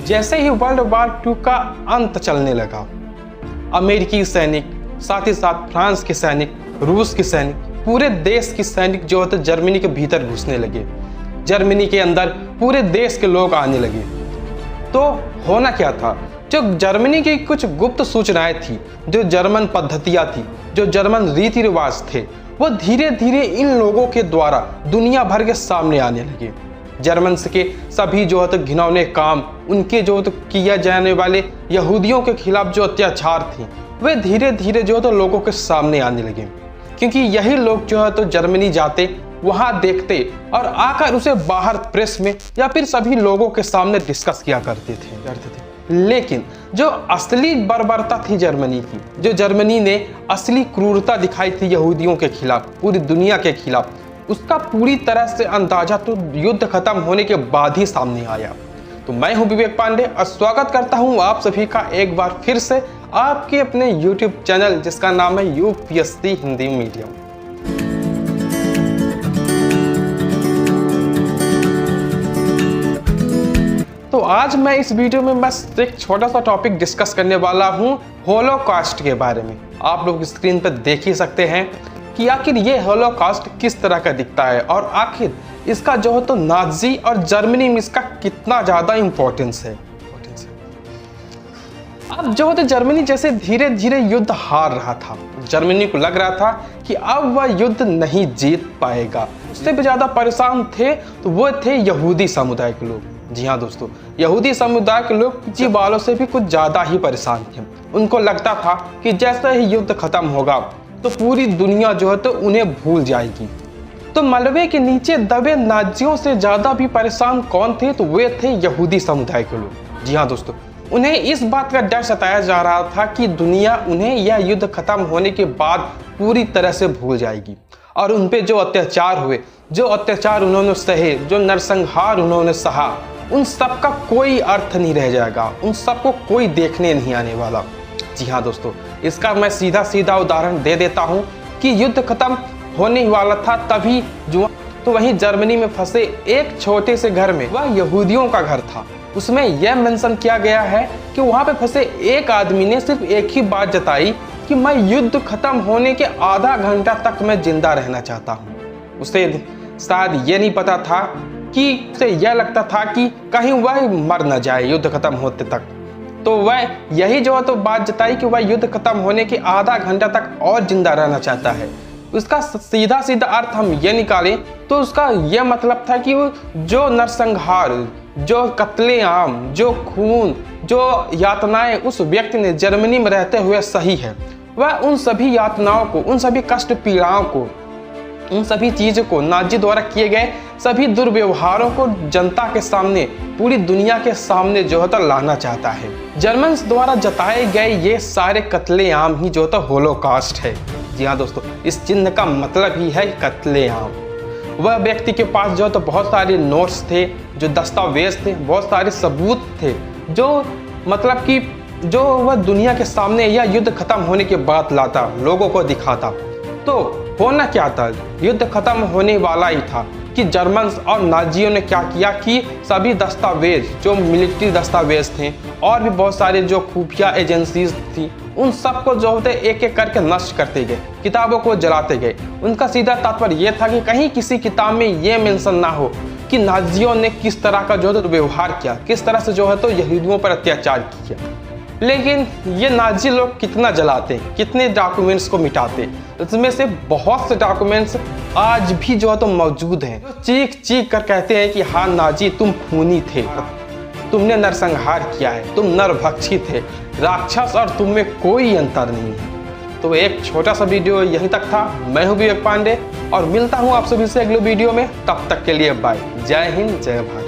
जैसे ही world war 2 का अंत चलने लगा, अमेरिकी सैनिक, साथ ही साथ फ्रांस के सैनिक, रूस के सैनिक, पूरे देश के सैनिक जो होते जर्मनी के भीतर घुसने लगे। जर्मनी के अंदर पूरे देश के लोग आने लगे। तो होना क्या था, जो जर्मनी की कुछ गुप्त सूचनाएं थी, जो जर्मन पद्धतियां थी, जो जर्मन रीति रिवाज थे, वो धीरे धीरे इन लोगों के द्वारा दुनिया भर के सामने आने लगे। जर्मन्स के सभी जो है घिनौने काम, उनके जो किया जाने वाले यहूदियों के खिलाफ जो अत्याचार थे, वे धीरे धीरे जो है लोगों के सामने आने लगे। क्योंकि यही लोग जो है तो जर्मनी जाते, वहां देखते और आकर उसे बाहर प्रेस में या फिर सभी लोगों के सामने डिस्कस किया करते थे। लेकिन जो असली बर्बरता थी जर्मनी की, जो जर्मनी ने असली क्रूरता दिखाई थी यहूदियों के खिलाफ, पूरी दुनिया के खिलाफ, उसका पूरी तरह से अंदाजा तो युद्ध खत्म होने के बाद ही सामने आया। तो मैं हूं विवेक पांडे और स्वागत करता हूं आप सभी का एक बार फिर से आपके अपने YouTube चैनल जिसका नाम है UPSC हिंदी मीडियम। तो आज मैं इस वीडियो में बस एक छोटा सा टॉपिक डिस्कस करने वाला हूं, होलोकॉस्ट के बारे में। आप लोग स्क्रीन पर देख ही सकते हैं कि आखिर ये होलोकॉस्ट किस तरह का दिखता है और आखिर इसका जो है तो नाजी और जर्मनी में इसका कितना ज़्यादा इम्पोर्टेंस है। अब जो है तो जर्मनी जैसे धीरे धीरे युद्ध हार रहा था, जर्मनी को लग रहा था कि अब वह युद्ध नहीं जीत पाएगा। उससे भी ज़्यादा परेशान थे तो वो थे यहूदी समुदाय के लोग। जी हाँ दोस्तों, यहूदी समुदाय के लोग जी वालों से भी कुछ ज़्यादा ही परेशान थे। उनको लगता था कि जैसे ही युद्ध खत्म होगा तो पूरी दुनिया जो है तो उन्हें भूल जाएगी। तो मलबे के नीचे दबे नाजियों से ज़्यादा भी परेशान कौन थे, तो वे थे यहूदी समुदाय के लोग। जी हाँ दोस्तों, उन्हें इस बात का डर सताया जा रहा था कि दुनिया उन्हें यह युद्ध खत्म होने के बाद पूरी तरह से भूल जाएगी और उन पे जो अत्याचार हुए, जो अत्याचार उन्होंने सहे, जो नरसंहार उन्होंने सहा, उन सब का कोई अर्थ नहीं रह जाएगा, उन सबको कोई देखने नहीं आने वाला। जी हाँ दोस्तों, इसका मैं सीधा सीधा उदाहरण दे देता हूँ कि युद्ध खत्म होने वाला था तभी जो तो वहीं जर्मनी में फंसे एक छोटे से घर में, वह यहूदियों का घर था, उसमें यह मेंशन किया गया है कि वहां पे फंसे एक आदमी ने सिर्फ एक ही बात जताई कि मैं युद्ध खत्म होने के आधा घंटा तक मैं जिंदा रहना चाहता हूं। उसे शायद ये नहीं पता था कि उसे यह लगता था कि कहीं वह मर न जाए युद्ध खत्म होते तक। तो वह यही जो है तो बात जताई कि वह युद्ध खत्म होने के आधा घंटा तक और जिंदा रहना चाहता है। उसका सीधा सीधा अर्थ हम ये निकालें तो उसका यह मतलब था कि जो नरसंहार, जो कत्लेआम, जो खून, जो यातनाएं उस व्यक्ति ने जर्मनी में रहते हुए सही है, वह उन सभी यातनाओं को, उन सभी कष्ट पीड़ाओं को, उन सभी चीज़ों को, नाजी द्वारा किए गए सभी दुर्व्यवहारों को जनता के सामने, पूरी दुनिया के सामने जो है तो लाना चाहता है। जर्मन्स द्वारा जताए गए ये सारे कत्लेआम ही जो तो होलोकॉस्ट है। जी हाँ दोस्तों, इस चिन्ह का मतलब ही है कत्लेआम। वह व्यक्ति के पास जो तो बहुत सारे नोट्स थे, जो दस्तावेज थे, बहुत सारे सबूत थे, जो मतलब कि जो वह दुनिया के सामने या युद्ध खत्म होने के बाद लाता, लोगों को दिखाता। तो होना क्या था, युद्ध खत्म होने वाला ही था कि जर्मन्स और नाजियों ने क्या किया कि सभी दस्तावेज, जो मिलिट्री दस्तावेज थे और भी बहुत सारे जो खुफिया एजेंसीज थी, उन सबको जो होते एक एक करके नष्ट करते गए, किताबों को जलाते गए। उनका सीधा तात्पर्य यह था कि कहीं किसी किताब में ये मेंशन ना हो कि नाजियों ने किस तरह का जो है तो व्यवहार किया, किस तरह से जो है तो यहूदियों पर अत्याचार किया। लेकिन ये नाजी लोग कितना जलाते, कितने डॉक्यूमेंट्स को मिटाते, इसमें से बहुत से डॉक्यूमेंट्स आज भी जो है तो मौजूद हैं, जो चीख चीख कर कहते हैं कि हाँ नाजी तुम खूनी थे, तुमने नरसंहार किया है, तुम नरभक्षी थे, राक्षस और तुम में कोई अंतर नहीं है। तो एक छोटा सा वीडियो यहीं तक था। मैं हूँ विवेक पांडे और मिलता हूँ आप सभी से अगले वीडियो में। तब तक के लिए बाय। जय हिंद, जय भारत।